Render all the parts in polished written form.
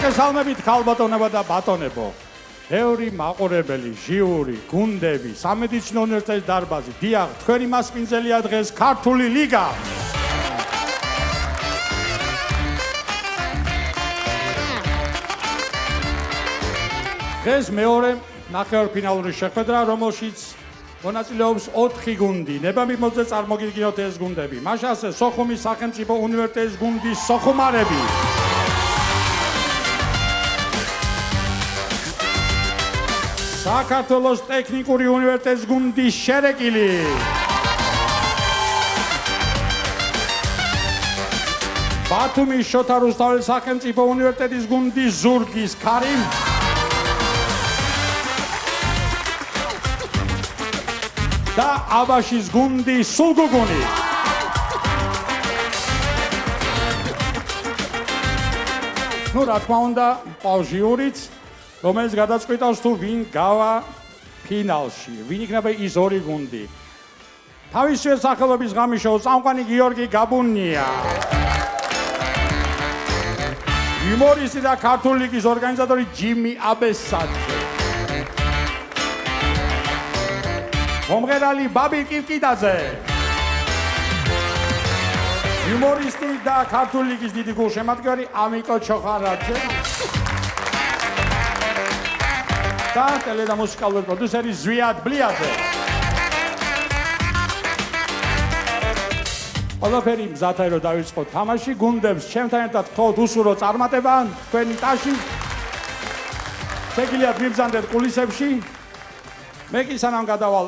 მოგესალმებით ქალბატონებო და ბატონებო. ბევრი მაყურებელი, ჟიური, გუნდები, სამედიცინო უნივერსიტეტის დარბაზი. დიახ, თქვენი მასპინძელია დღეს ქართული ლიგა. დღეს მეორე ნახევარფინალური შეხვედრა, რომელშიც მონაწილეობს 4 გუნდი. ნებამიმოძე წარმოგიდგინოთ ეს გუნდები. მაშასე სოხუმის სახელმწიფო უნივერსიტეტის გუნდის სოხუმარები. საქართველოს ტექნიკური უნივერსიტეტის გუნდის შერეკილი. ბათუმის შოთა რუსთაველის სახელმწიფო უნივერსიტეტის გუნდის ზურგის ქარიმ. და აბაშის გუნდის სულგუგუნი. ნუ რა თქმა უნდა, ყავს ჟიურიც, რომელიც გადაწყვიტავს თუ ვინ გავა ფინალში, ვინ იქნება ის ორი გუნდი. თავისივე სახელობის ღამის შოუს წამყვანი გიორგი გაბუნია. იუმორისტი და ქართული ლიგის ორგანიზატორი ჯიმი აბესაძე. მომღერალი ბაბილ კირკიდაძე. იუმორისტი და ქართული ლიგის დიდი გულშემატკივარი ამიკო ჩოხარაძე. და ტელე და მუსიკალური პროდიუსერი ზვიად ბლიაძე. ყველაფერი მზადაა რომ დავიწყოთ თამაში. გუნდებს ჩემთან ერთად გთხოვთ უსურო წარმატება თქვენი ტაში. შეგიძლიათ მიბრძანდეთ კულისებში. მე კი სანამ გადავალ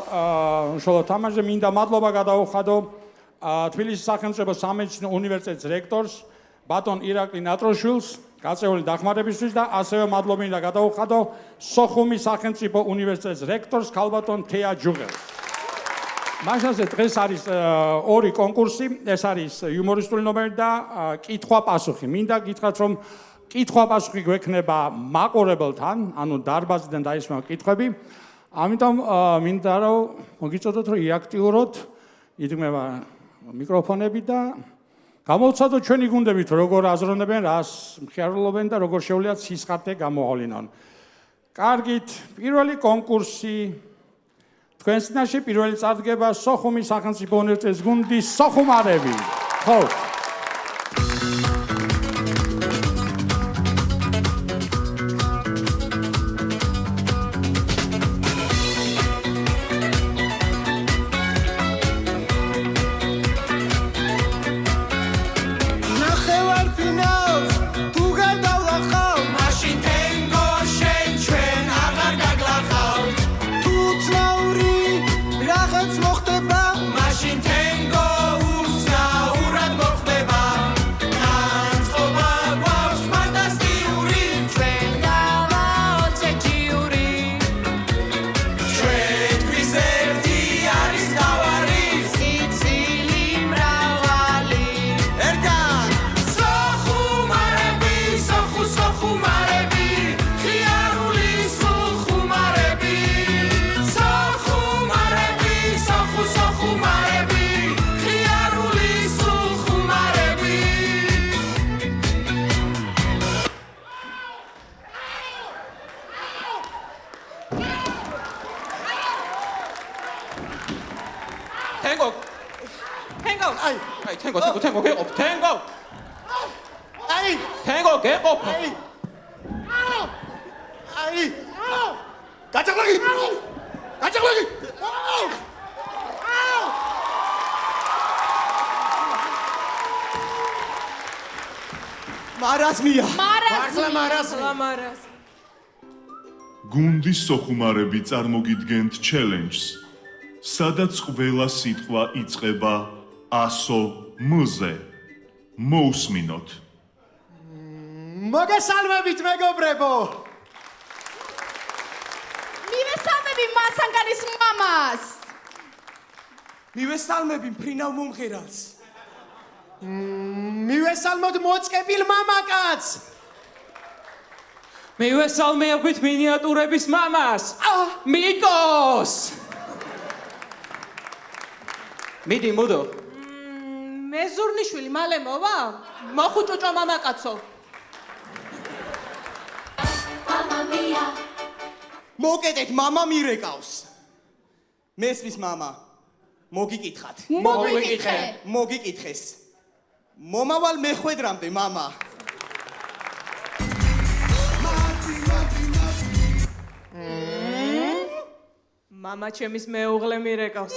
უშუალოდ თამაშზე მინდა მადლობა გადაუხადო თბილისის სახელმწიფო სამედიცინო უნივერსიტეტის რექტორს ბატონ ირაკლი ნატროშვილს გაწეული დახმარებისთვის და ასევე მადლობა მინდა გადაუხადო სოხუმის სახელმწიფო უნივერსიტეტის რექტორს ქალბატონ თეა ჯუღელს. მაშასე დღეს არის ორი კონკურსი, ეს არის იუმორისტული ნომერი და კითხვა-პასუხი. მინდა გითხრათ რომ კითხვა-პასუხი გვექნება მაყურებელთან, ანუ დარბაზიდან დაისმევა კითხვები. ამიტომ მინდა რომ მოგიწოდოთ რომ იაქტიუროთ, იდგმება მიკროფონები და გამოვცადოთ ჩვენი გუნდებით როგორ აზროვნებენ, რას მხიარულობენ და როგორ შეუძლიათ სისხარტე გამოავლინონ. კარგით, პირველი კონკურსი თქვენს წინაშე პირველი წარდგება სოხუმის სახელმწიფო უნივერსიტეტის გუნდის სოხუმარები. ხო. გუნდის სოხუმარები წარმოგიდგენთ ჩელენჯს, სადაც ყველა სიტყვა იწყება ასო მ-ზე. მოусმინოთ. მოგესალმებით მეგობრებო. მივესალმები მასანგანის მამას. მივესალმები მფრინავ მომღერალს. მივესალმოთ მოწყებილ მამაკაცს. მივესალმებით მინიატურების მამას. მიკოს. მიდი მოდო. მეზურნიშვილი მალე მოვა? მოხუჭუჭო მამაკაცო. მოკეთეთ მამა მირეკავს. მესმის მამა. მოგიკითხათ. მოგიკითხე. მოგიკითხეს. მომავალ მეხვედრამდე მამა. მამა ჩემის მეუღლე მირეკავს.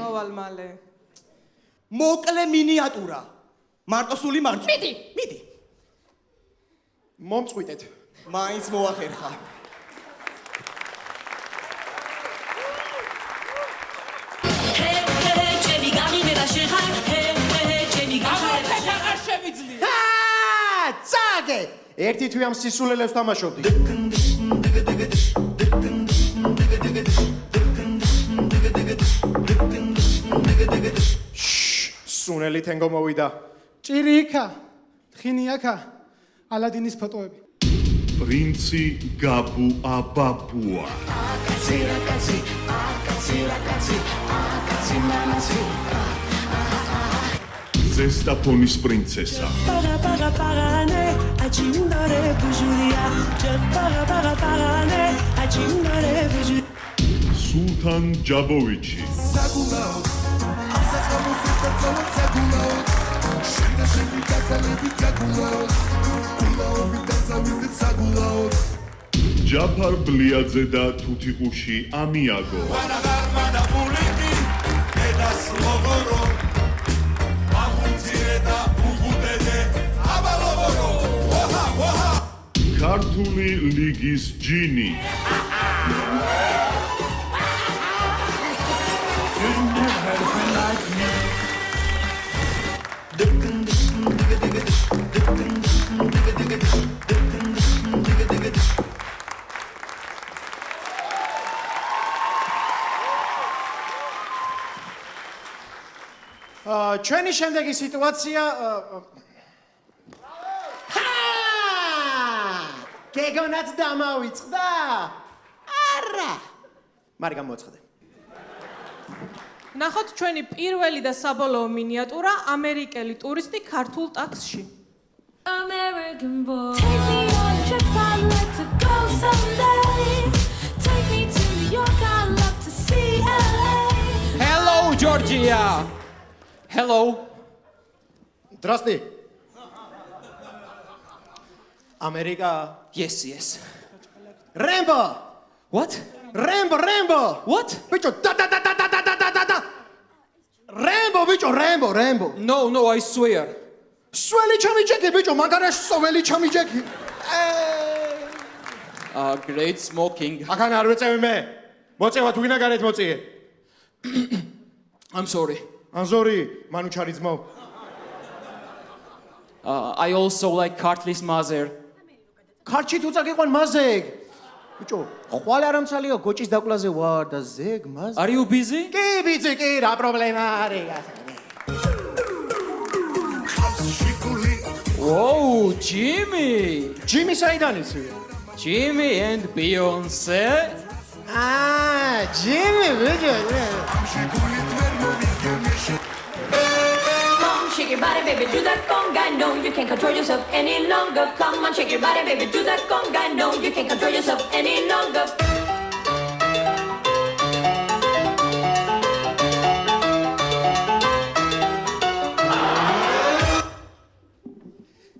მოვალ მალე. მოკლე მინიატურა. მარტოსული მარწ. მიდი. მიდი. მომწყვიტეთ. მაინც მოახერხა. წაგე! ერთი თვე ამ სისულელებს თამაშობდი. სუნელი თენგო მოვიდა. ჭირი იქა, თხინი აქა, ალადინის ფოტოები. პრინცი გაბუ აბაბუა. ზესტაფონის პრინცესა. სულთან ჯაბოვიჩი. ჯაფარ ბლიაძე და თუთიყუში ამიაგო. ქართული ლიგის ჯინი. ჩვენი შემდეგი სიტუაცია გეგონაც დამავიწყდა? არა. მარი გამოაცხადე. ნახოთ ჩვენი პირველი და საბოლოო მინიატურა ამერიკელი ტურისტი ქართულ ტაქსში. American boy. Take me on a trip, I'd like to go someday. Take me to New York, I'd love to see LA. Hello, Georgia. Hello. Здравствуй. Америка. Yes, yes. Рэмбо. What? Рэмбо. What? Бичо, да. Рэмбо. No, I swear. სველი ჩამიჯექი, ბიჭო, მაგარაშ სველი ჩამიჯექი. Great smoking. აქან არ ვეწევი მე. მოწევა თუ გინდა გარეთ მოწიე. I'm sorry. ანზორი, მანუჩარი ძმო. I also like Kartlis mother. ქარჩი თუ წაგიყვან მაზეგ. ბიჭო, ხვალ არამცალიო გოჭის დაკლაზე ვარ და ზეგ მაზ. Are you busy? კი, ბიჭი, კი, რა პრობლემა არის? Whoa, Jimmy. ჯიმი საიდან იცი? Jimmy and Beyonce. ჯიმი, ბიჭო. Come on, shake your body, baby, do that conga. No, you can't control yourself any longer. Come on, shake your body, baby, do that conga. No, you can't control yourself any longer.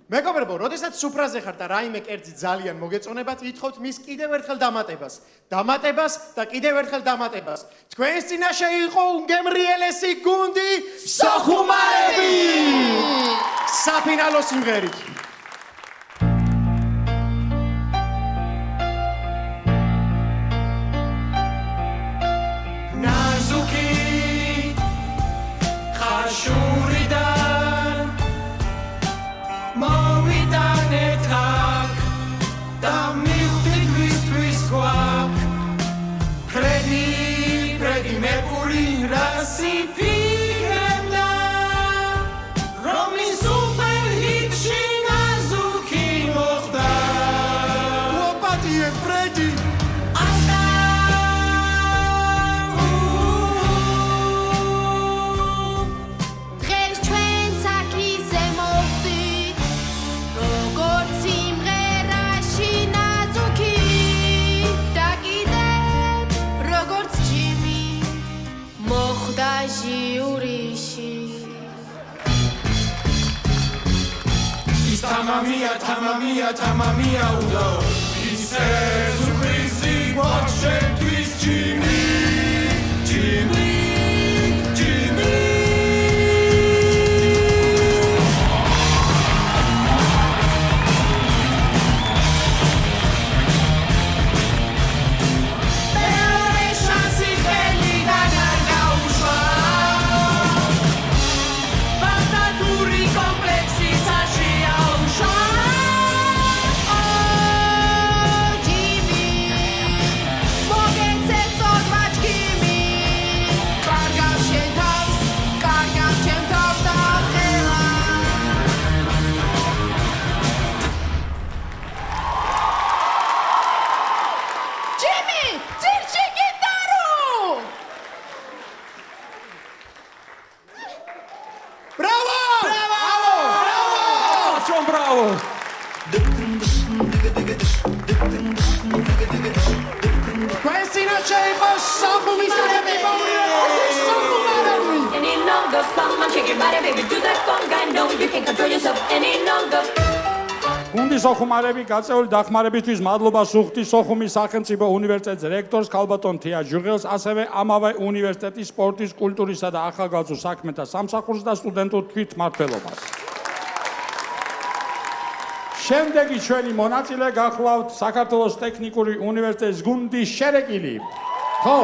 მეგობრებო, როდესაც სუფრაზე ხართ და რაიმე კერძი ძალიან მოგეწონებათ, ითხოვთ მის კიდევ ერთხელ დამატებას. დამატებას და კიდევ ერთხელ დამატებას. თქვენს წინაშე იყო უნგემრიელესი გუნდი სოხუმარები! საფინალო სიმღერით. ნაზუკი ხაშურიდან მოვიტანეთ აქ და მივხვდით ვისთვის გვაქვს ფრედი მერკური რასი ფიქრებდა რომის სუპერჰიტში ნაზუკი მოხდა უპატიე ფრედი დღეს ჩვენც აქ ისე მოვხდით როგორც სიმღერაში ნაზუკი Mamma mia, udo. Είσαι surprisi, watch twist Jimmy, Jimmy, Jimmy.Tere shansi felida na gausha. Basta turi complexi sashi ausha. Bravo! Quesina Cheikos, Sofumis Any longer, come on, shake your body, baby, do that conga. No, you can't control yourself any longer. გუნდის ოხუმარები გაწეული დახმარებისთვის მადლობა სუხთის ოხუმის სახელმწიფო უნივერსიტეტის რექტორს ქალბატონ თია ჯუღელს, ასევე ამავე უნივერსიტეტის სპორტის, კულტურისა და ახალგაზრდულ საქმეთა სამსახურს და სტუდენტურ თვითმმართველობას. შემდეგი ჩვენი მონაწილე გახლავთ საქართველოს ტექნიკური უნივერსიტეტის გუნდის შერეკილი. ხო.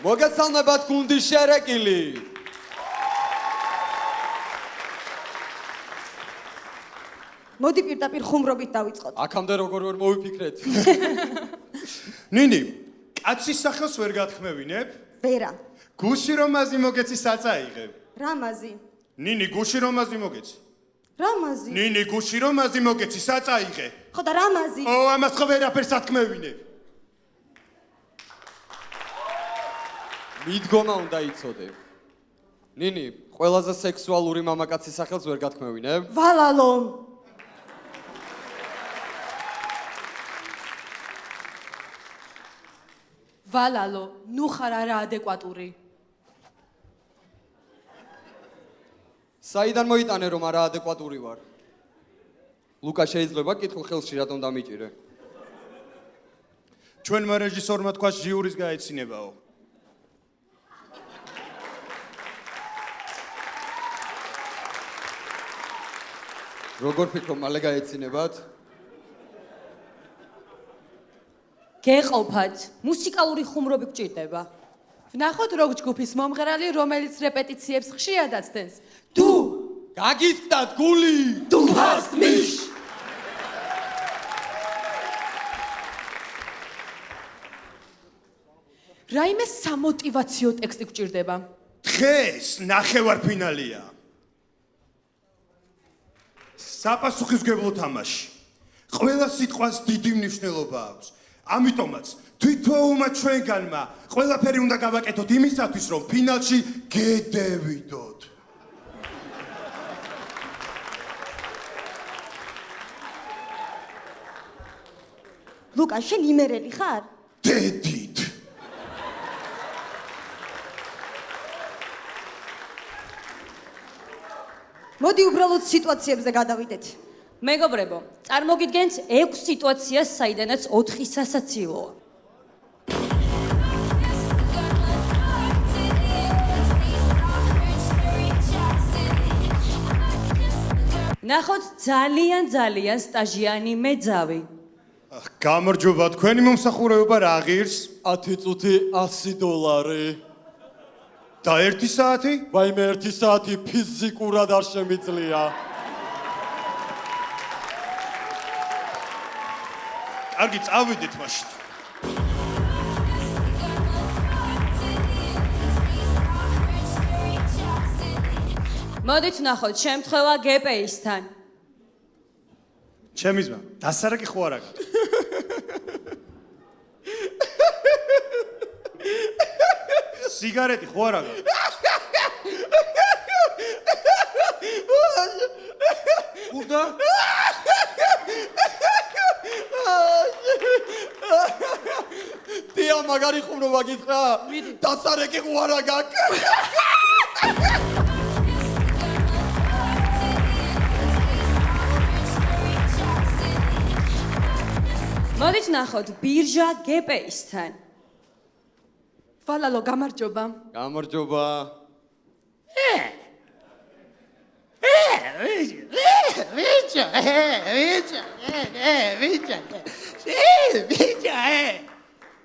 მოგესალმებათ გუნდის შერეკილი. მოდი პირდაპირ ხუმრობით დავიწყოთ. აქამდე როგორ ვერ მოვიფიქრეთ? ნინი, კაცის სახელს ვერ გათქმევინებ? ვერა. გუში რომაზი მოგეცი საწაიღე. რამაზი. ნინი, გუში რომაზი მოგეცი. რამაზი. ნინი, გუში რომაზი მოგეცი საწაიღე. ხო და რამაზი. ო, ამას ხო ვერაფერს ათქმევინებ. მიდგომა უნდა იცოდე. ნინი, ყველაზე სექსუალური მამაკაცის სახელს ვერ გათქმევინებ? ვალალო. ვალალო, ნუ ხარ არა ადეკვატური. საიდან მოიტანე რომ არა ადეკვატური ვარ? ლუკა შეიძლება კითხო ხელში რატომ დამიჭირე? ჩვენმა რეჟისორმა თქვა ჟიურის გაეცინებაო. როგორ ფიქრობ მალე გაეცინებათ? გეყოფათ, მუსიკალური ხუმრობი გჭირდება. ვნახოთ როგორ ჯგუფის მომღერალი, რომელიც რეპეტიციებს ხშირად აცდენს. თუ გაგისკდათ გული! Du hast mich! რაიმე სამოტივაციო ტექსტი გჭირდება. დღეს ნახევარფინალია. საპასუხისმგებლო თამაში. ყველა სიტყვას დიდი მნიშვნელობა აქვს. ამიტომაც თვითოუმა ჩვენგანმა ყველაფერი უნდა გავაკეთოთ იმისათვის, რომ ფინალში გედევიდოთ. ლუკა, შენ იმერელი ხარ? დედით. მოდი უბრალოდ სიტუაციებზე გადავიდეთ. მეგობრებო, წარმოგიდგენთ 6 სიტუაციას, საიდანაც 4 სასაცილოა. ნახოთ ძალიან სტაჟიანი მეძავი. გამარჯობა, თქვენი მომსახურება რა ღირს? 10 წუთი $100. და 1 საათი? ვაიმე 1 საათი ფიზიკურად არ შემიძლია. კარგი, წავიდეთ მაშინ. მოდით ნახოთ შემთხვევა გპ-ისთან. ჩემი ძმა, დასარაკი ხო არა გაქვს? სიგარეტი ხო არა გაქვს? ურდა? დია მაგარი ხუმრობა გითხრა? დასარეკი ყوارა გაქვს. მოდით ნახოთ ბირჟა გპ-ისთან. ვალალო, გამარჯობა. გამარჯობა.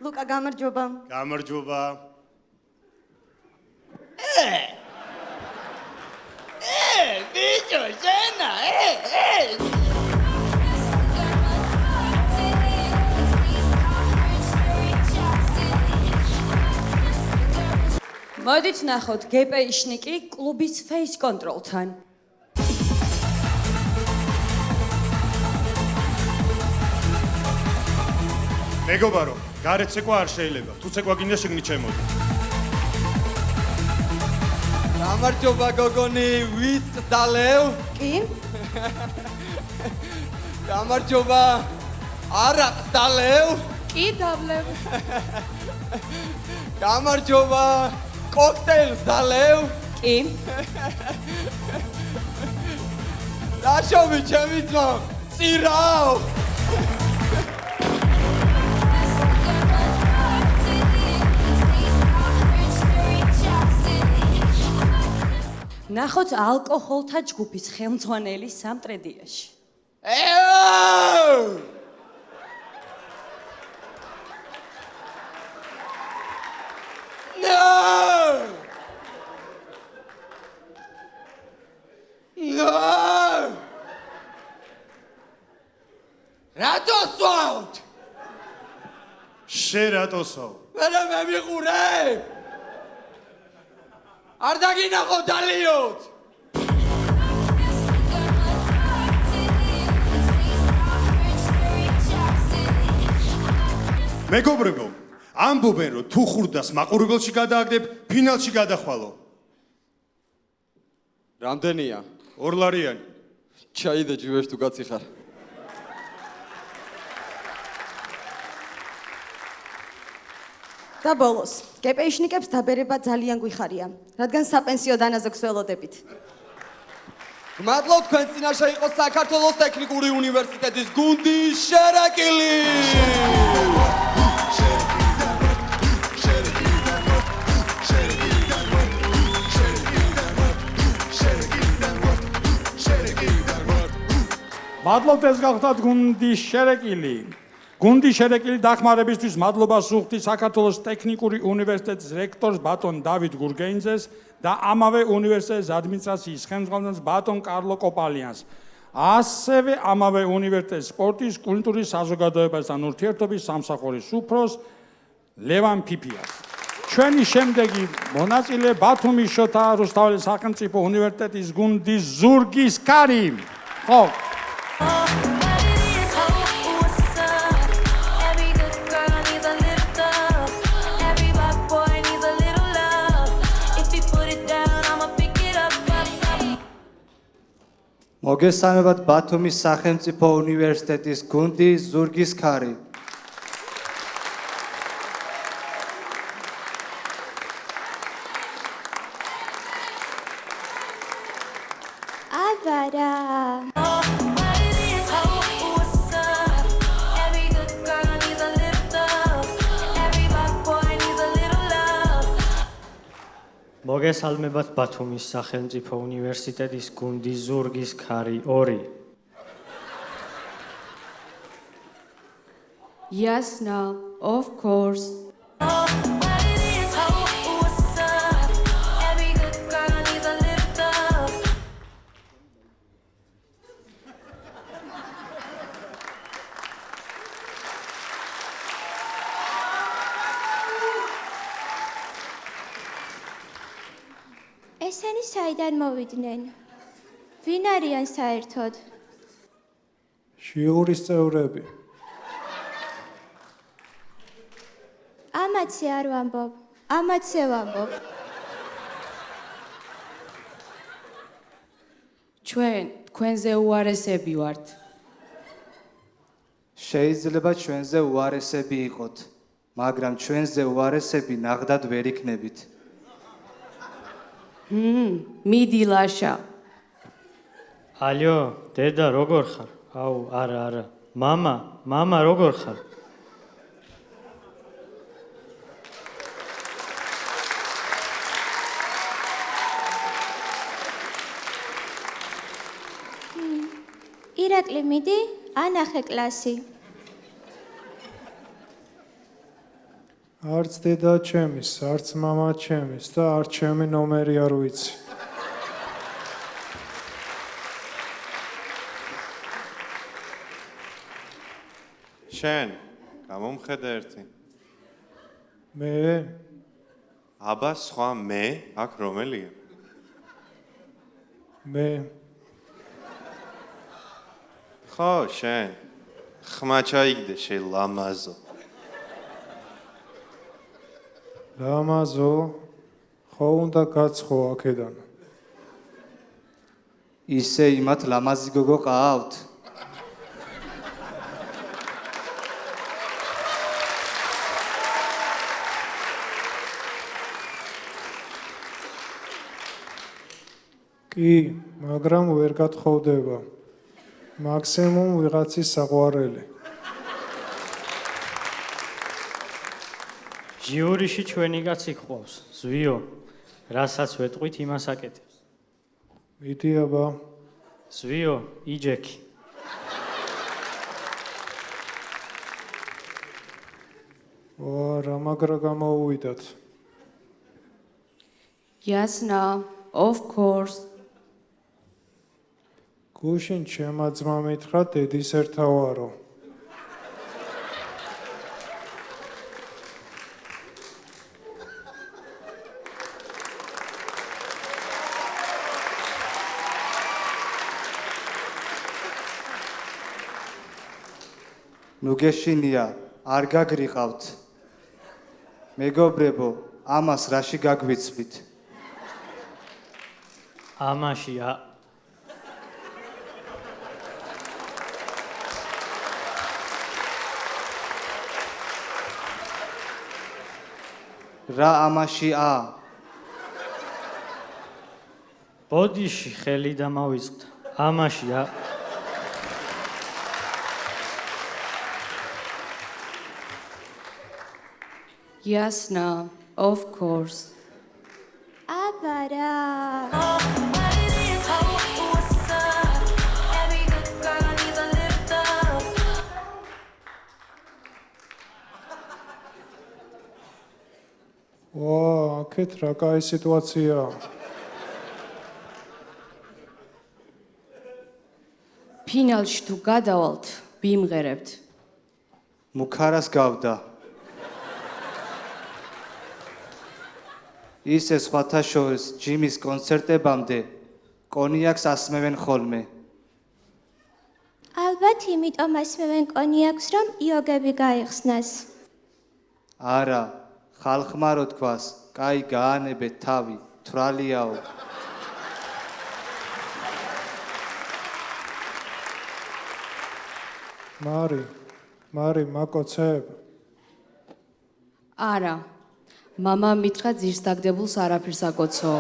ლუკა გამარჯობა. გამარჯობა. ბიჭო, შენა, მოდით ნახოთ გპ-იშნიკი კლუბის face control-თან. მეგობარო, გარეთ ცეკვა არ შეიძლება. თუ ცეკვა გინდა შეგნით შემოდი. გამარჯობა გოგონი, ვის დალევ? კი? გამარჯობა. არა დალევ? კი დავლევ. გამარჯობა. კოქტეილს დალევ? კი. დაშოვი ჩემი ძმა. წირავ. ნახოთ ალკოჰოლთა ჯგუფის ხელმძღვანელი სამტრედიაში. რატო სვავთ? შე რატო სვავ? მე მემიყურე? არ დაგინახო დალიოთ. მეგობრებო, ამბობენ რომ თუ ხურდას მაყურებელში გადააგდებ, ფინალში გადახვალო. რამდენია? 2 ლარიანი. ჩაიდე ჯივეშ თუ კაცი ხარ. და ბოლოს, გპ-იშნიკებს დაბერება ძალიან გვიხარია, რადგან საპენსიო დანაზოგს ველოდებით. გმადლობ, თქვენ წინაშე იყო საქართველოს ტექნიკური უნივერსიტეტის გუნდი შერეკილი. მადლობთ, ეს გახლდათ გუნდი შერეკილი. გუნდი შერეკილი დახმარებისთვის მადლობას ვუხდით საქართველოს ტექნიკური უნივერსიტეტის რექტორს ბატონ დავით გურგეინძეს და ამავე უნივერსიტეტის ადმინისტრაციის ხელმძღვანელს ბატონ კარლო კოპალიანს. ასევე ამავე უნივერსიტეტის სპორტის, კულტურის, საზოგადოებასთან ურთიერთობის სამსახურის უფროს ლევან ფიფიას. ჩვენი შემდეგი მონაწილე ბათუმის შოთა რუსთაველის სახელმწიფო უნივერსიტეტის გუნდი ზურგის ქარი. ხო. მოგესალმებათ ბათუმის სახელმწიფო უნივერსიტეტის გუნდი ზურგის ქარი. აბარა. მოგესალმებათ ბათუმის სახელმწიფო უნივერსიტეტის გუნდი ზურგის ქარი 2. Yes, no, of course. ესენი საიდან მოვიდნენ? ვინ არიან საერთოდ? ჟიურის წევრები. ამაცე არ ვამბობ, ამაცე ვამბობ. ჩვენ თქვენზე უარესები ვართ. შეიძლება ჩვენზე უარესები იყოთ, მაგრამ ჩვენზე უარესები ნახდად ვერ იქნებით. მიდი ლაშა. ალო, დედა, როგორ ხარ? აუ, არა. მამა, როგორ ხარ? ირაკლი, მიდი, ანახე კლასი. არც დედა ჩემის, არც მამა ჩემის და არც ჩემი ნომერი არ ვიცი. შენ გამომხედა ერთი. მე აბა სხვა მე აქ რომელია? მე ხო, შენ. ხმა ჩაიგდე შე ლამაზო. ლამაზო, ხო უნდა გაცხო აქედან. ისე იმათ ლამაზი გოგო ყავთ? კი, მაგრამ ვერ გათხოვდება. მაქსიმუმ ვიღაცის საყვარელი. ჟიურიში ჩვენი კაცი გყავს, ზვიო. რასაც ვეტყვით, იმას აკეთებს. მიდი აბა. ზვიო, იჯექი. რა მაგრა გამოუვიდათ. Yasna, of course. გუშინ ჩემმა ძმა მითხრა დედის ერთავარო. ნუ გეშინია, არ გაგრიყავთ. მეგობრებო, ამას რაში გაგვიცვით? ამაშია. რა ამაშია? ბოდიში ხელი დამავიწყდა. ამაშია. Yasna, of course. აბარა. აქეთ რა კაი სიტუაციაა. ფინალში თუ გადავალთ, ვიმღერებთ. მუქარას გავდა. ისე სხვათა შორის ჯიმის კონცერტებამდე კონიაკს ასმევენ ხოლმე. ალბათ იმიტომ ასმევენ კონიაკს, რომ იოგები გაიხსნას. არა, ხალხმა რო თქვას, კაი გაანებეთ თავი, თვალიაო. მარი, მაკოცებ. არა. მამა მითხრა ძირს დაგდებულს არაფერს აკოცო.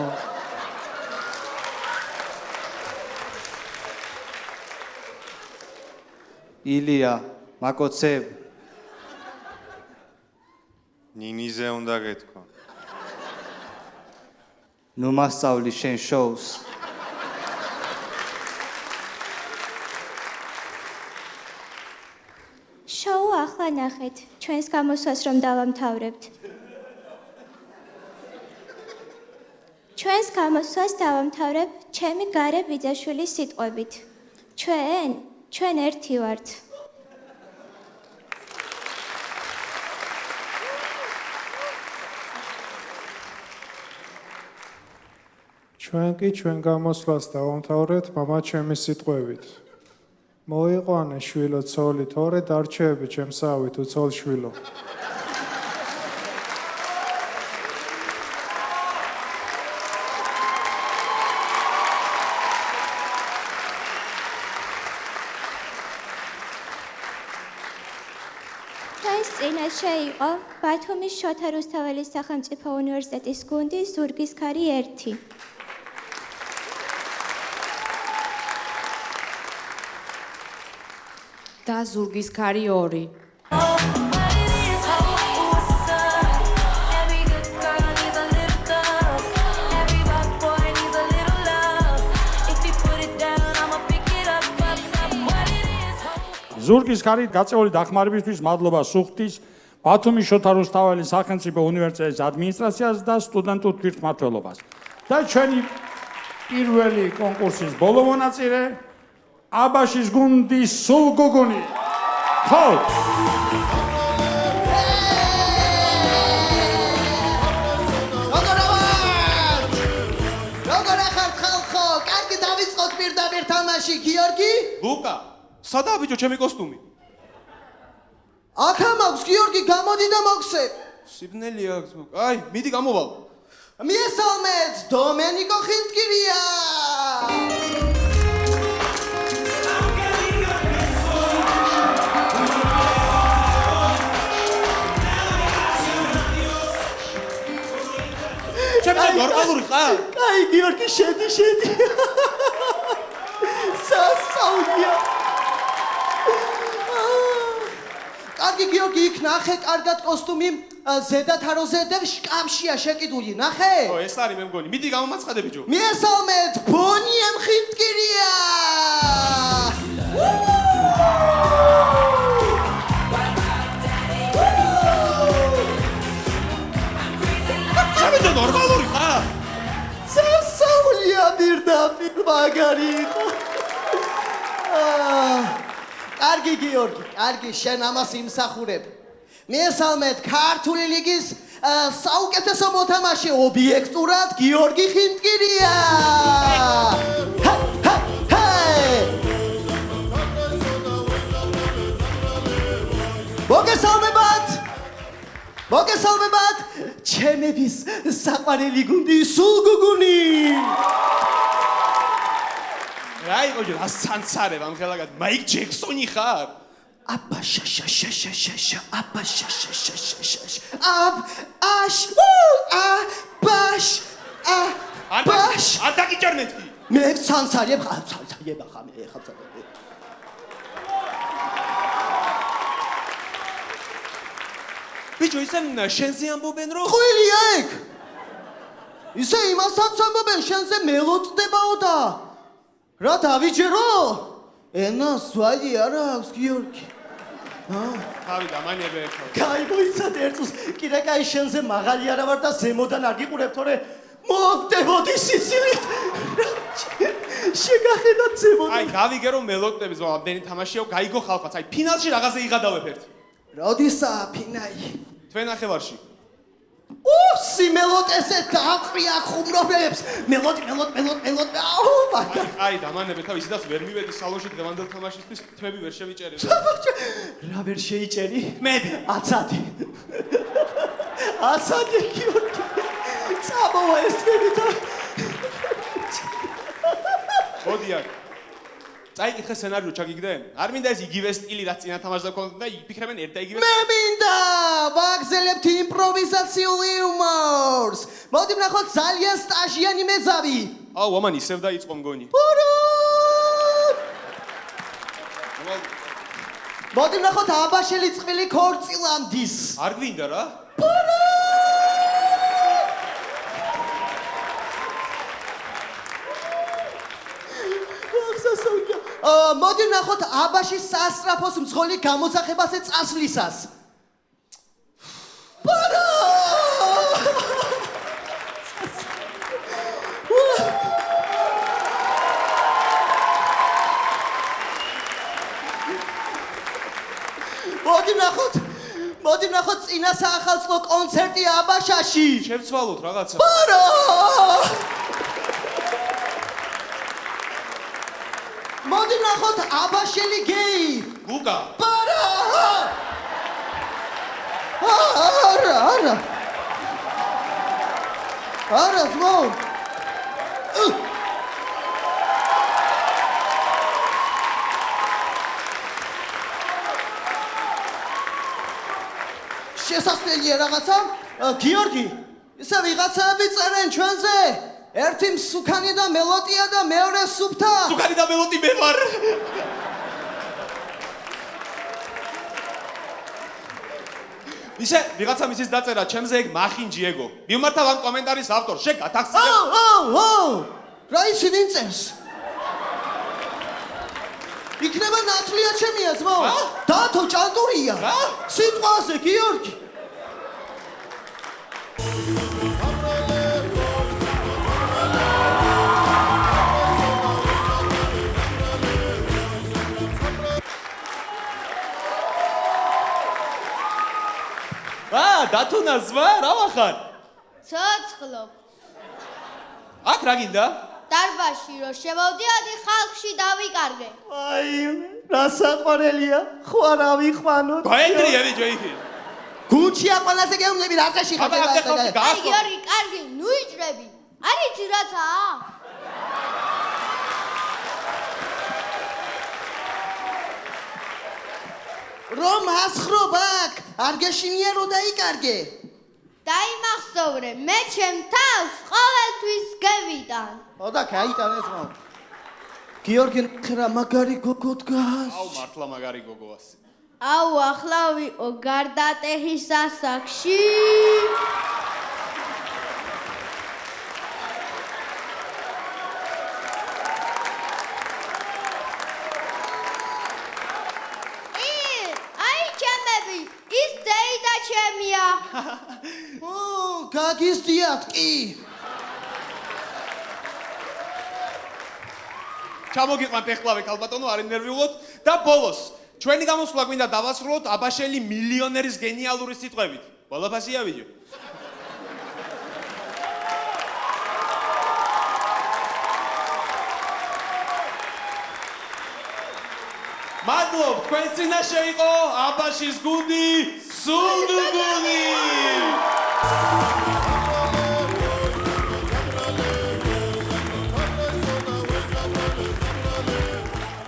ილია, მაკოცებ. ნინიზე უნდა გეთქვა. ნუ მასწავლი შენ შოუს. შოუ ახლა ნახეთ, ჩვენს გამოსვლას რომ დავამთავრებთ. ჩვენს გამოსვლას დავამთავრებ ჩემი გარე ბიძაშვილის სიტყვებით. ჩვენ ერთი ვართ. ჩვენ კი ჩვენ გამოსვლას დავამთავრებთ მამა ჩემის სიტყვებით. მოიყვანე შვილო ცოლი, თორე დარჩები ჩემსავით უცოლ შვილო. ჩვენს წინაშე იყო ბათუმის შოთა რუსთაველის სახელმწიფო უნივერსიტეტის გუნდი ზურგის ქარი 1. და ზურგის ქარი 2. ზურგის ქარით გაწეული დახმარებისთვის მადლობა სუხთის, ბათუმის შოთა რუსთაველის სახელმწიფო უნივერსიტეტის ადმინისტრაციას და სტუდენტურ თვითმმართველობას. და ჩვენი პირველი კონკურსის ბოლო მონაწილე აბაშის გუნდის სულგუგუნი. ხო. როგორ ახართ ხალხო? კარგი დავიწყოთ პირდაპირ თამაში, გიორგი? ლუკა, სადაა ბიჭო ჩემი კოსტუმი? აქა მაქვს, გიორგი, გამოდი და მოხსე. სიბნელი აქვს, აი, მიდი გამოვალ. მიესალმეთ, დომენიკო ხინტკირია. ჩემი ნორმალური ხარ? აი, გიორგი, შედი. სასაუნია. კარგი გიორგი, იქ ნახე, კარგად კოსტუმი ზედა თაროზე და შკაფშია შეკიდული, ნახე? ო, ეს არის მე მგონი. მიდი გამომაცხადე ბიჭო. მიესალმეთ, ბონიემ ხინტკირია. ჩემი ნორმალური ხარ? სასაუნია პირდაპირ მაგარი იყო. კარგი გიორგი, კარგი, შენ ამას იმსახურებ. მიესალმეთ ქართული ლიგის საუკეთესო მოთამაშე ობიექტურად გიორგი ხინტკირია. მოგესალმებათ, ჩემების საყვარელი გუნდი სულგუგუნი. აი, ოჯე, რა სანცარებ ამ ხელაგად. მაიკ ჯექსონი ხარ? აბაშაშაშაშაშაშა. არ დაგიჭერმეთქი. მე სანცარებ ხარ, ახლა მე ხარ. ბიჭო, ისე შენზე ამბობენ რომ ხვილია ეგ. ისე იმასაც ამბობენ, შენზე მელოდდებაო და რა დავიჯერო? ენას ვალი არა აქვს გიორგი. თავი დამანებე ხო. კაი მოიცადე ერთს. კიდე კაი შენზე მაღალი არა ვარ და ზემოდან არ გიყურებ, თორე მოგდებოდი სიცილით. შეგახედათ ზემოდან. აი, გავიგე რომ მელოდდები ზო ამდენი თამაშიო, გაიგო ხალხაც. აი, ფინალში რაღაცე იღადავებ ერთი. როდისაა ფინალი? თქვენ ნახევარში. სიმელოდ ესე დააყრია ხუმრობებს. მელოდი. აუ, მაგა. აი, დამანებე თავი, ისედაც ვერ მივედი სალონში დღევანდელ თამაშისთვის, თმები ვერ შევიჭერი. რა ვერ შეიჭერი? მე აცადი გიორგი. წამოვა ეს თმები და მოდი აქ. წაიკითხე სცენარიო, ჩაგიგდე? არ მინდა ეს იგივე სტილი რაც წინა თამაშზე ქონდა და იფიქრებენ ერთ და იგივე. მე მინდა ვაგზელებთ იმპროვიზაციულ იუმორს. მოდი ვნახოთ ძალიან სტაჟიანი მეძავი. აუ, ამან ისევ დაიწყო მგონი. მოდი ვნახოთ აბაშელი წყვილი ქორწილამდის. არ გვინდა რა? მოდი ვნახოთ აბაშის სასწრაფოს მძღოლი გამოსახებაზე წასვლისას. მოდი ვნახოთ წინა საახალწლო კონცერტი აბაშაში. შევცვალოთ რაღაცა. მოდი ვნახოთ აბაშელი გეი. ლუკა. არა, ძმო. შესასწრელია რაღაცა? გიორგი, ისა ვიღაცები წერენ ჩვენზე. ერთი მსუქანი და მელოტია და მეორე სუფთა. სუკანი და მელოტი მე ვარ. ისე ვიღაცამ ისიც დაწერა ჩემზე ეგ მახინჯიეგო. მიმართავ ამ კომენტარის ავტორს, შე გათახსენებ. რა იცი ვინ წერს? იქნება ნათლია ჩემია ძმაო. დათო ჭანტურია. სიტყვაზე გიორგი. დათუნა ზმა, რა ვახარ? ცოცხლობ. აქ რა გინდა? დარბაზში რომ შემოვდიოდი ხალხში დავიკარგე. აი, რა საყვარელია. ხო არა ვიყვანოთ. გაენტრია ბიჭო იქ. გუნჩი აყვანაზე გეუნები რა წაში ხარ? აი გიორგი, კარგი, ნუ იჭრები. არ იცი რაცაა? რომ ასხრობ აქ, არ გეშინია რომ დაიკარგე. დაიმახსოვრე, მე ჩემ თავს ყოველთვის გევიტან. ოდა გაიტანეს რა. გიორგი რა მაგარი გოგო დგას. აუ მართლა მაგარი გოგოას. აუ ახლა ვიყო გარდატეხის ასაკში. გაგიზდიათ კი. ჩამოგიყვანთ ეხლავე ქალბატონო, არ ინერვიულოთ და ბოლოს ჩვენი გამოსვლა გვინდა დავასრულოთ აბაშელი მილიონერის გენიალური სიტყვებით. ბოლოფასია ვიდეო. მადლობ, თქვენ წინაშე იყო აბაშის გუნდი სულგუნი.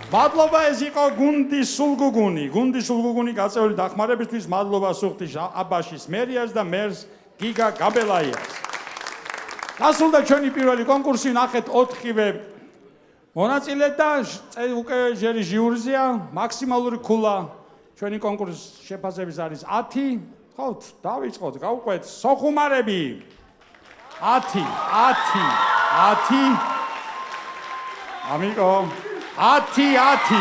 მადლობა, ეს იყო გუნდი სულგუგუნი. გუნდი სულგუგუნი გაწეული დახმარებისთვის მადლობა სუხთის აბაშის მერიას და მერს გიგა გაბელაიას. დასრულდა ჩვენი პირველი კონკურსი, ნახეთ 4-ვე მონაწილე და უკვე ჯერი ჟიურზეა, მაქსიმალური ქულა ჩვენი კონკურსის შეფასების არის 10. ხოთ, დავიწყოთ, გავყვეთ სოხუმარები. 10. ამიკო 10.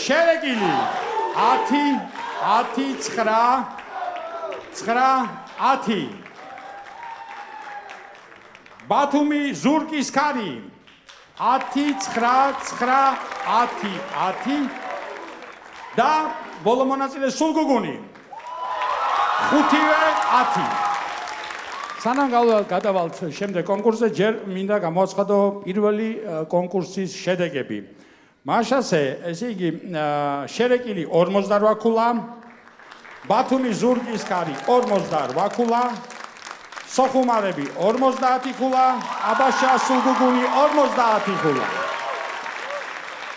შერეკილი 10. ბათუმი ზურკის ქარი 10. და ბოლო მონაწილე სულგუგუნი 5-10. სანამ გადავალთ შემდეგ კონკურსზე, ჯერ მინდა გამოაცხადო პირველი კონკურსის შედეგები. მაშასე, ესე იგი, შერეკილი 48 ქულა, ბათუმი ზურგის ქარი 48 ქულა, სოხუმარები 50 ქულა, აბაშა სულგუგუნი 50 ქულა.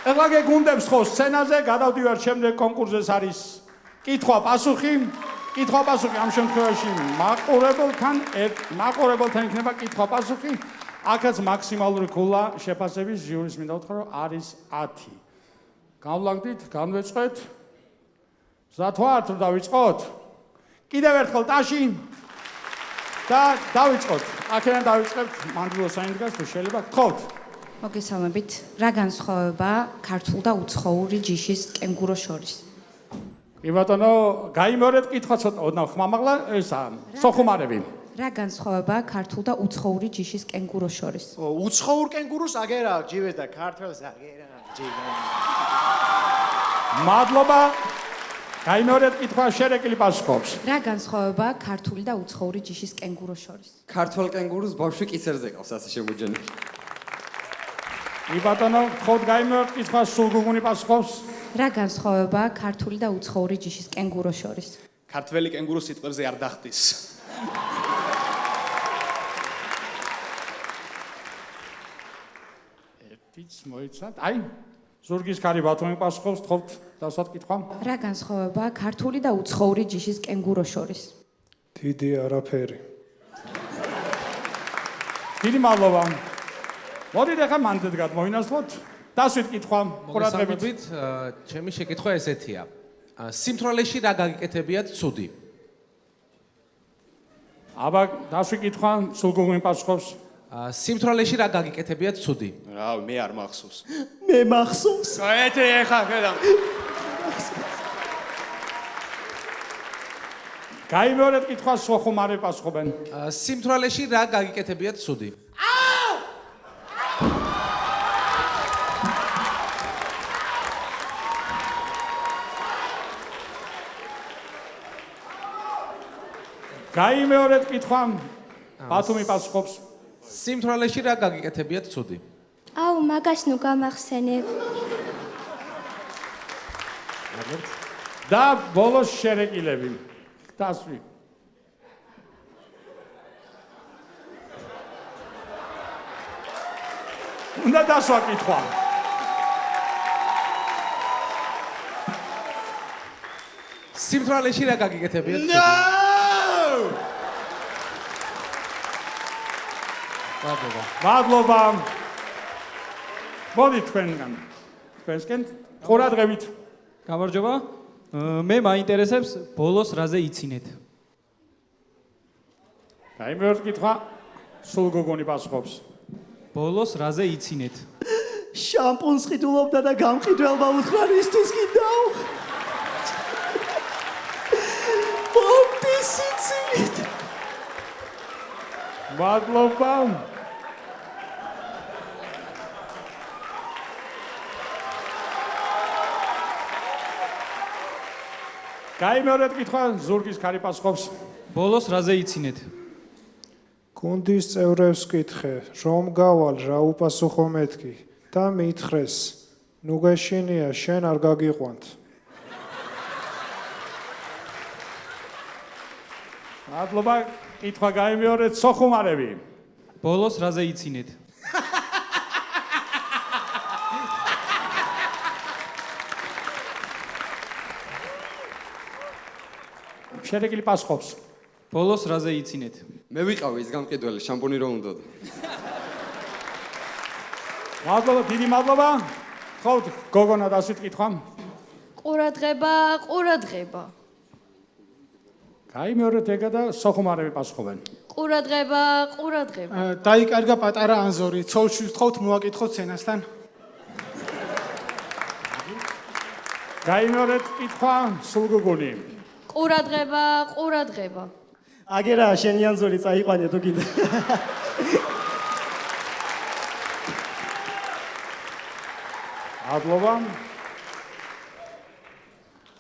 ეხლა გეგუნდებს ხო სცენაზე, გადავდივართ შემდეგ კონკურსზე, არის კითხვა-პასუხი. კითხვა-პასუხი ამ შემთხვევაში მაყურებელთან იქნება კითხვა-პასუხი. აქაც მაქსიმალური ქულა შეფასების ჟიურის მინდა უთხრა რომ არის 10. განვლაგდით, განვეწყვეთ. მზად ვართ რომ დავიწყოთ? კიდევ ერთხელ ტაში და დავიწყოთ. აქედან დავიწყებთ მანდილო საინდგას თუ შეიძლება გთხოვთ. მოგესალმებით. რა განსხვავებაა ქართულ და უცხოური ჯიშის კენგუროს შორის? კი ბატონო, გაიმეორეთ კითხვა ცოტა ოდნავ ხმამაღლა, ესა სოხუმარები. რა განსხვავებაა ქართულ და უცხოური ჯიშის კენგუროს შორის? უცხოურ კენგურუს აგერა ჯივეს და ქართველს აგერა ჯიგა. მადლობა. გაიმეორეთ კითხვა, შერეკილი პასუხობს. რა განსხვავებაა ქართული და უცხოური ჯიშის კენგუროს შორის? ქართულ კენგურუს ბავშვი კიცერზე ყავს, ასე შემოჯენი. კი ბატონო, ხოთ გაიმეორეთ კითხვა, სულგუგუნი პასუხობს. რა განსხვავებაა ქართული და უცხოური ჯიშის კენგუროს შორის? ქართველი კენგურუ სიტყვებზე არ დახტის. ერთიც მოიცათ. აი, ზურგის ქარი ბათუმი პასუხობს, თხოვთ დასვათ კითხვა. რა განსხვავებაა ქართული და უცხოური ჯიშის კენგუროს შორის? დიდი არაფერი. დიდი მადლობა. მოდით ახლა მანდედგად მოვინაცვლოთ. დასვით კითხვა, ყურადღებით. მოგესალმებით, ჩემი შეკითხვა ესეთია. სიმთვრალეში რა გაგიკეთებიათ ცუდი? აბა დასვით კითხვა, სულგუნი პასუხობს. სიმთვრალეში რა გაგიკეთებიათ ცუდი? რავი, მე არ მახსოვს. მე მახსოვს. გაეთე ეხა ხედავ. გაიმეორეთ კითხვა, სხვა ხუმარი პასუხობენ. სიმთვრალეში რა გაგიკეთებიათ ცუდი? გაიმეორეთ კითხვა, ბათუმი პასუხობს. სიმთვრალეში რა გაგიკეთებიათ ცუდი? აუ, მაგას ნუ გამახსენებ. და ბოლოს შერეკილები. დასვი. უნდა დასვა კითხვა. სიმთვრალეში რა გაგიკეთებიათ ცუდი? მადლობა. მოდი თქვენგან. თქვენსკენ ყურადღებით. გამარჯობა. მე მაინტერესებს ბოლოს რაზე იცინეთ? გაიმეორეთ კითხვა, სულგუნი პასუხობს. ბოლოს რაზე იცინეთ? შამპუნს ყიდულობდა და გამყიდველმა უთხრა ისთვის კიდაო. პოპტის იცინეთ. მადლობა. გაიმეორეთ კითხვა, ზურგის ქარი პასუხობს. ბოლოს რაზე იცინეთ? გუნდის წევრებს კითხე, რომ გავალ რა უპასუხო მეთქი და მითხრეს, ნუ გეშინია, შენ არ გაგიყვანთ. მადლობა, კითხვა გაიმეორეთ, სოხუმარები. ბოლოს რაზე იცინეთ? შერეკილი პასუხობს. ბოლოს რაზე იცინეთ? მე ვიყავი ის გამყიდველი, შამპუნი რომ უნდა. მადლობა, დიდი მადლობა. ხოთ, გოგონა დასვით კითხვა. ყურადღება. გაიმეორეთ ეგა და სოხუმარები პასუხობენ. ყურადღება. დაიკარგა პატარა ანზორი, ცოლში ვთხოვთ მოაკითხოთ სცენასთან. გაიმეორეთ კითხვა, სულგუნი. ყურადღება. აგერა შენი ანზორი წაიყვანე თუ კიდე. მადლობა.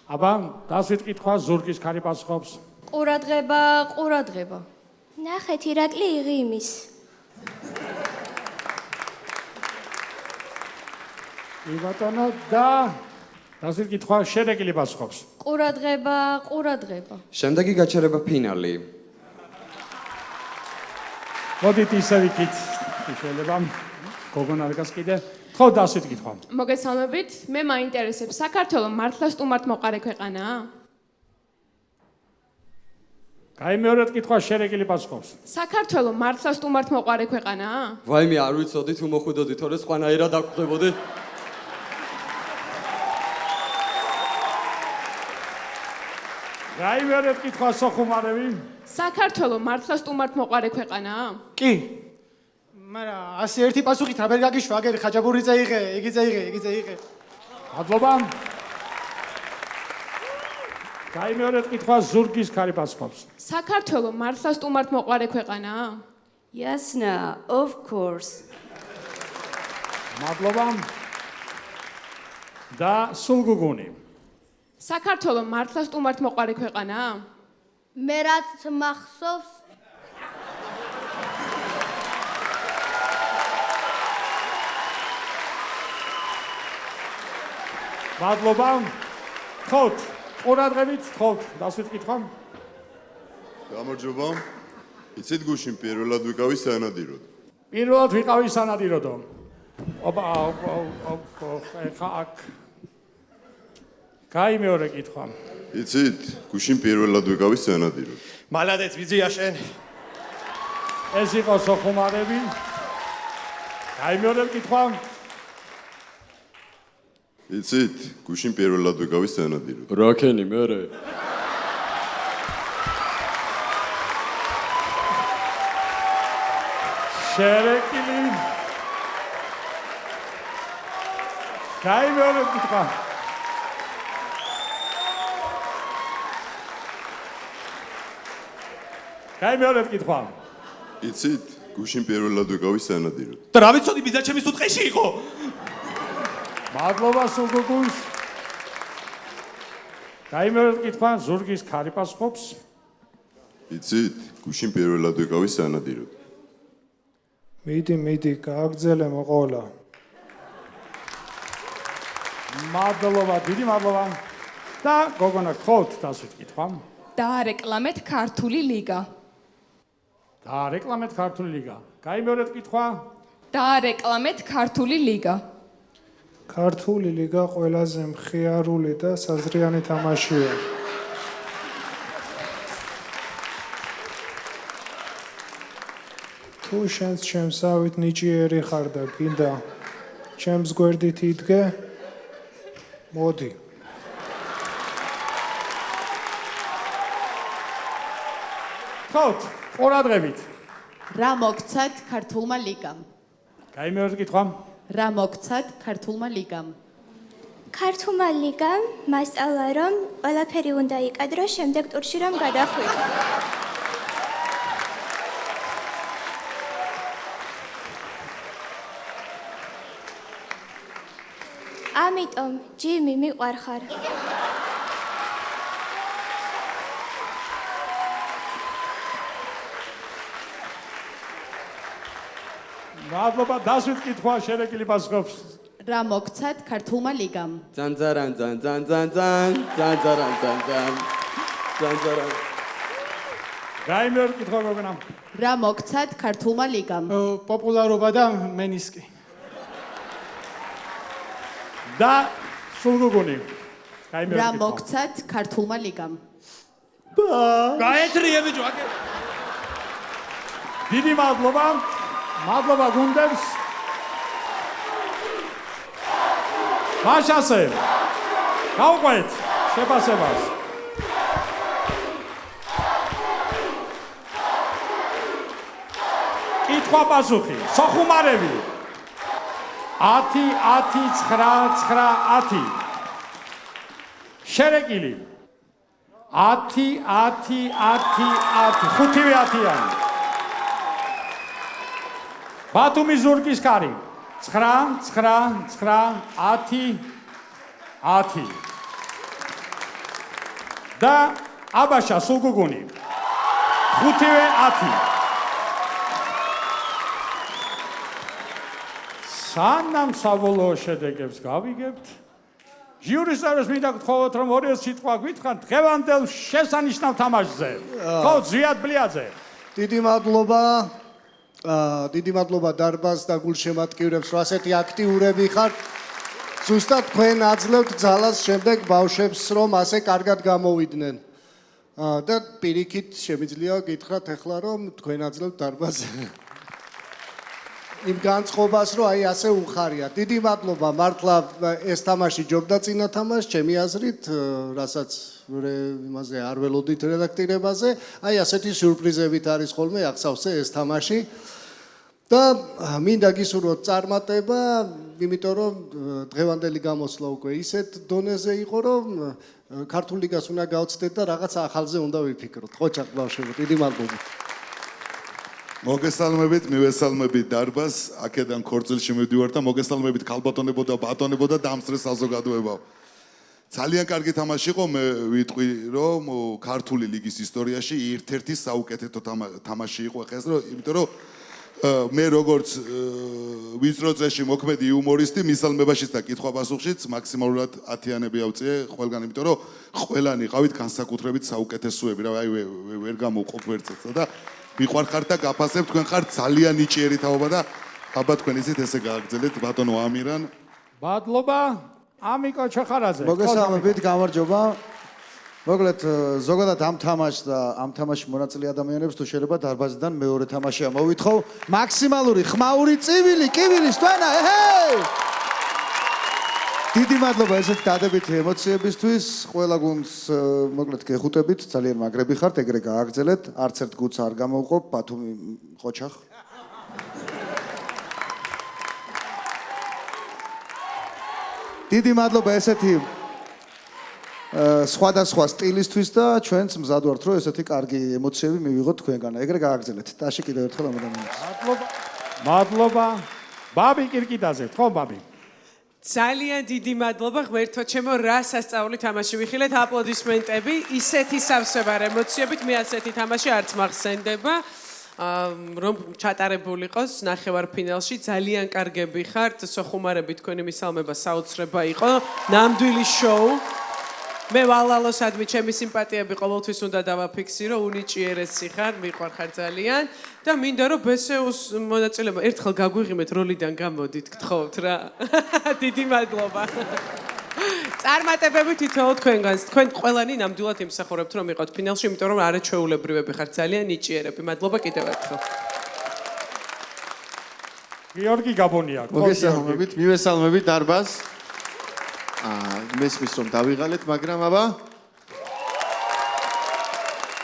აბა, დასვით კითხვა, ზურგის ქარი პასუხობს. ყურადღება. ნახეთ, ირაკლი იღიმის. იბატონო და დასვით კითხვა, შერეკილი პასუხობს. ყურადღება. შემდეგი გაჩერება ფინალი. მოდით ისე ვიქით. შეიძლება გოგონა რგას კიდე. ხო, დასვით კითხვა. მოგესალმებით, მე მაინტერესებს საქართველოს მართლა სტუმართ მოყარე ქვეყანაა? გაიმეორეთ კითხვა, შერეკილი პასუხობს. საქართველოს მართლა სტუმართ მოყარე ქვეყანაა? ვაიმე, არ ვიცოდი თუ მოხვიდოდი, თორე სხვანაირად აკვდებოდი. გაიმეორეთ კითხვა, სოხუმარები. საქართველოს მართლა სტუმართ მოყარე ქვეყანაა? კი. მაგრამ ასე ერთი პასუხით აბერ გაგიშვა, აგერ ხაჯაბური წაიღე, იგი წაიღე. მადლობა. გაიმეორეთ კითხვა, ზურგის ქარი პასუხობს. საქართველოს მართლა სტუმართ მოყარე ქვეყანაა? Yes, no, of course. მადლობა. და სულგუნი. საქართველოს მართლა სტუმართ მოყარე ქვეყანაა? მე რაც მახსოვს, მადლობა. ხოთ, ყურადღებით, ხოთ, დასვით კითხვა. გამარჯობა. იცით გუშინ პირველად ვიყავი სანადიროდ. პირველად ვიყავი სანადიროდო. ეხა აქ. კაი მეორე კითხვა. იცით, გუშინ პირველად ვიყავი სცენადიროდ. მალადეც ვიზია შენ. ეს იყო სოხუმარები. კაი მეორე კითხვა. იცით, გუშინ პირველად ვიყავი სცენადიროდ. რაკენი მერე? შერეკილი. კაი მეორე კითხვა. კაი მეორე კითხვა. იცით, გუშინ პირველად ვიყავი სცენადიროდ. და რა ვიცოდი ბიძა ჩემი სუტყეში იყო. მადლობა სულგუგულს. კაი მეორე კითხვა, ზურგის ქარი პასუხობს. იცით, გუშინ პირველად ვიყავი სცენადიროდ. მიდი, გააგზელე მოყოლა. მადლობა, დიდი მადლობა. და გოგონა გთხოვთ დასვით კითხვა. დაარეკლამეთ ქართული ლიგა. დაარეკლამეთ ქართული ლიგა. კაი მეორე კითხვა. დაარეკლამეთ ქართული ლიგა. ქართული ლიგა ყველაზე მხიარული და საზრიანი თამაშია. თუ შენს ჩემსავით ნიჭიერი ხარ და გინდა ჩემს გვერდით იდგე, მოდი. გთხოვთ, ყურადღებით. რა მოგცათ ქართულმა ლიგამ? კაი მეორე კითხვა. რა მოგცათ ქართულმა ლიგამ? ქართულმა ლიგამ მასწავლა, რომ ყველაფერი უნდა იკადრო შემდეგ ტურში რომ გადახვიდო. ამიტომ ჯიმი მიყვარხარ. მადლობა, დასვით კითხვა, შერეკილი პასუხობს. რა მოგცათ ქართულმა ლიგამ? ძანძარან. კაი მეორე კითხვა გოგონა. რა მოგცათ ქართულმა ლიგამ? პოპულარობა და მენისკი. და სულგუგუნი. კაი მეორე რა კითხვა. მოგცათ ქართულმა ლიგამ? გაეთრიე ბიჭო, აკე. დიდი მადლობა. მადლობა გუნდებს. მაშასე. გავყვეთ შეფასებას. კითხვა პასუხი. სოხუმარები. 10, 9, 9, 10. შერეკილი. 10, 10, 10, 10. ხუთივე 10-იანი. ბათუმის ზურგის ქარი 9 9 9 10 10 და აბაშა სულგუგუნი 5-ვე 10 სანამ საბოლოო შედეგებს გავიგებთ ჟიურის წევრებს მინდა გთხოვოთ რომ ორი სიტყვა გვითხრათ დღევანდელ შესანიშნავ თამაშზე ხო ზვიად ბლიაძე დიდი მადლობა დარბაზს და გულშემატკივრებს, რომ ასეთი აქტიურები ხართ. ზუსტად თქვენ აძლევთ ძალას შემდეგ ბავშვებს, რომ ასე კარგად გამოვიდნენ. და პირიქით შემიძლია გითხრათ ახლა, რომ თქვენ აძლევთ დარბაზს იმ განწყობას, რომ აი ასე უხარია. დიდი მადლობა, მართლა ეს თამაში ჯობდა წინა თამაშს, ჩემი აზრით, რასაც იმაზე არ ველოდით რედაქტირებაზე, აი ასეთი სიურპრიზებით არის ხოლმე ახსავსე ეს თამაში. და მინდა გისურვოთ წარმატება, იმიტომ რომ დღევანდელი გამოსვლა უკვე ისეთ დონეზე იყო, რომ ქართულ ლიგას უნდა გავცდეთ და რაღაც ახალზე უნდა ვიფიქროთ. ხო ჩაკბავშვებო, დიდი მადლობა. მოგესალმებით, მივესალმებით დარბაზს, აქედან ქორწილში მივდივარ და მოგესალმებით ქალბატონებო და ბატონებო და დამსწრე საზოგადოებაო. ძალიან კარგი თამაში იყო, მე ვიტყვი, რომ ქართული ლიგის ისტორიაში ერთ-ერთი საუკეთესო თამაში იყო ხეს, იმიტომ რომ მე როგორც ვიწრო წრეში მოქმედი იუმორისტი, მისალმებაშიც და კითხვა-პასუხშიც მაქსიმალურად 10-იანები ავწიე ყველგან, იმიტომ რომ ყველანი ყავით განსაკუთრებით საუკეთესოები, რა აი ვერ გამოვყოფ ვერცერთსა და მიყვარხართ და გაფასებ, თქვენ ხართ ძალიან ნიჭიერი თაობა და აბა თქვენ იცით ესე გააგრძელეთ ბატონო ამირან. მადლობა ამიკო ჩხარაძე. მოგესალმებით, გამარჯობა. მოკლედ ზოგადად ამ თამაშს და ამ თამაშში მონაწილე ადამიანებს თუ შეიძლება დარბაზიდან მეორე თამაშია მოვითხოვ მაქსიმალური ხმაური წივილი კივილის თვენა ეჰეი დიდი მადლობა ესეთ დადებითი ემოციებისთვის ყველა გუნდს მოკლედ გეხუტებით ძალიან მაგრები ხართ ეგრე გააგრძელეთ არც ერთ გუნდს არ გამოვყო ბათუმი ყოჩახ დიდი მადლობა ესეთი სხვადასხვა სტილისთვის და ჩვენც მზად ვართ რომ ესეთი კარგი ემოციები მივიღოთ თქვენგან. ეგრე გააგრძელეთ. ტაში კიდევ ერთხელ ამოდანებს. მადლობა. ბაბი კირკიდაზე, ხო ბაბი? ძალიან დიდი მადლობა ღმერთო ჩემო რა სასწაული თამაში ვიხილეთ აპლოდისმენტები ისეთი სავსებარ ემოციებით მე ასეთი თამაში არც მახსენდება რომ ჩატარებული იყოს ნახევარფინალში ძალიან კარგები ხართ სოხუმარები თქვენი მისალმება საოცრება იყო ნამდვილი შოუ მე ვალალოსადმი ჩემი სიმპათიები ყოველთვის უნდა დავაფიქსირო უნიჭიერესი ხარ მიყვარხარ ძალიან და მინდა რომ ბესეუს მონაწილეობა ერთხელ გაგვიღიმეთ როლიდან გამოდით გთხოვთ რა დიდი მადლობა წარმატებები თითოეულ თქვენგანს თქვენ ყველანი ნამდვილად იმსახურებთ რომ იყავთ ფინალში იმიტომ რომ არაჩვეულებრივები ხართ ძალიან ნიჭიერები მადლობა კიდევ ერთხელ გიორგი გაბონია მოგესალმებით მივესალმებით დარბაზს მესმის რომ დავიღალეთ,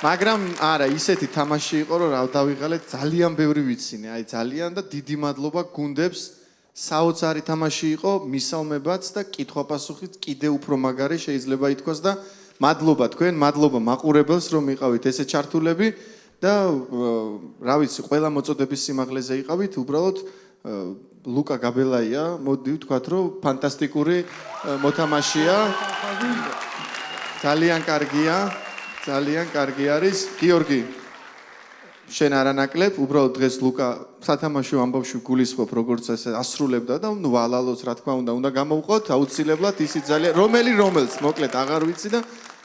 მაგრამ არა, ისეთი თამაში იყო, რომ რა დავიღალეთ, ძალიან ბევრი ვიცინე, აი ძალიან და დიდი მადლობა გუნდებს. საოცარი თამაში იყო, მისალმებაც და კითხვა-პასუხით კიდე უფრო მაგარი შეიძლება ითქვას და მადლობა თქვენ, მადლობა მაყურებელს, რომ იყავით ესე ჩართულები და რა ვიცი, ყველა მოწოდების სიმაღლეზე იყავით, უბრალოდ ლუკა გაბელაია, მოდი ვთქვათ, რომ ფანტასტიკური მოთამაშეა. ძალიან კარგია, ძალიან კარგი არის. გიორგი, შენ არანაკლებ, უბრალოდ დღეს ლუკა სათამაშო ამბავში გულისხმობ, როგორც ესე ასრულებდა და ნუ ვალალოს რა თქმა უნდა გამოვყოთ, აუცილებლად ისიც ძალიან რომელს, მოკლედ აღარ ვიცი და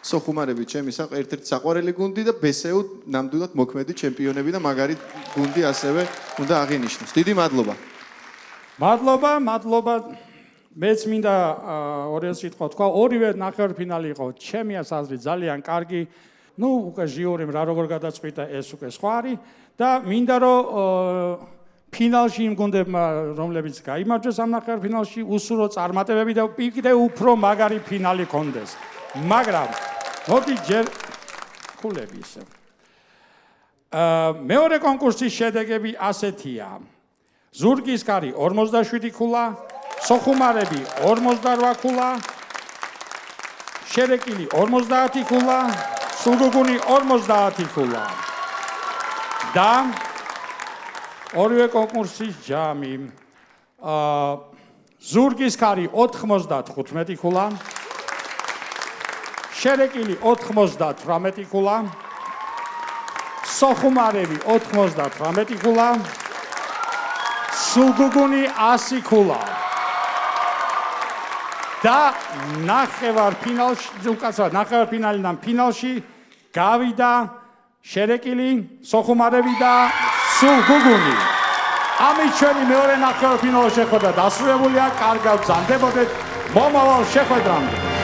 სოხუმარები ჩემი ერთ-ერთი საყვარელი გუნდი და ბესეუ ნამდვილად მოქმედი ჩემპიონები და მაგარი გუნდი ასევე უნდა აღინიშნოს. დიდი მადლობა. მადლობა. მეც მინდა ორი სიტყვა თქვა, ორივე ნახევარფინალი იყო ჩემი აზრით ძალიან კარგი. ნუ უკვე ჟიურიმ რა როგორ გადაწყვიტა ეს უკვე სხვა არის და მინდა რომ ფინალში იმ გუნდებმა რომლებიც გაიმარჯვეს ამ ნახევარფინალში უსურო წარმატებები და კიდევ უფრო მაგარი ფინალი კონდეს. მაგრამ მოდი ჯერ ხულები ისე. მეორე კონკურსის შედეგები ასეთია. ზურგის კარი 47 ქულა, სოხუმარები 48 ქულა, შერეკილი 50 ქულა, სულგუგუნი 50 ქულა. და ორივე კონკურსის ჯამი ზურგის კარი 95 ქულა, შერეკილი 98 ქულა, სოხუმარები 98 ქულა, სულგუგუნი 100 ქულა. და ნახევარფინალიდან ფინალში გავიდა შერეკილი, სოხუმარები და სულგუგუნი. ამით ჩვენი მეორე ნახევარფინალი შეხვედრა დასრულებულია. კარგად ბრძანდებოდეთ მომავალ შეხვედრამდე.